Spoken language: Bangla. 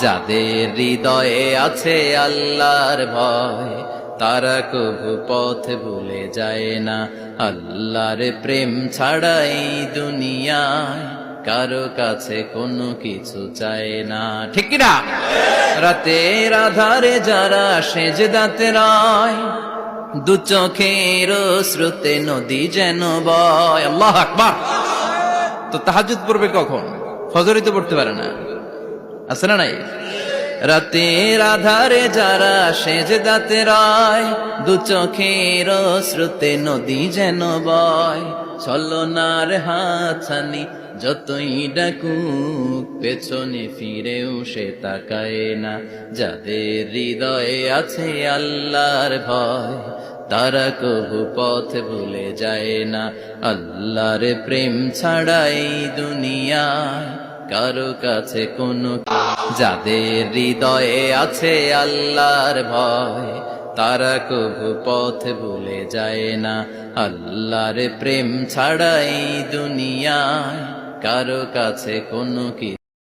যাদের হৃদয়ে আছে আল্লাহর ভয়, তারা কবু পথ ভুলে যায় না। আল্লাহর প্রেম ছাড়া এই দুনিয়ায় কারো কাছে কোনো কিছু চায় না, ঠিক কিনা? রাতের আধারে যারা সেজদাতে রয়, দু চোখের স্রোতে নদী যেন বয়। আল্লাহু আকবার। তো তাহাজ্জুদ পড়বে কখন? ফজরই তো পড়তে পারে না, আছে না নাই? রাতের আধারে যারা সেজদাতে রয়, দু চোখের স্রোতে নদী যেন বয়। ছলনার হাতছানি যতই ডাকুক, পেছনে ফিরেও সে তাকায় না। যাদের হৃদয়ে আছে আল্লাহর ভয়, তারা কবু পথ ভুলে যায় না। আল্লাহর প্রেম ছাড়াই দুনিয়ায় কারো কাছে কোনো, যাদের হৃদয়ে আছে আল্লাহর ভয়, তারা কবু পথ ভুলে যায় না। আল্লাহর প্রেম ছাড়াই দুনিয়ায় কারো কাছে কোনো কি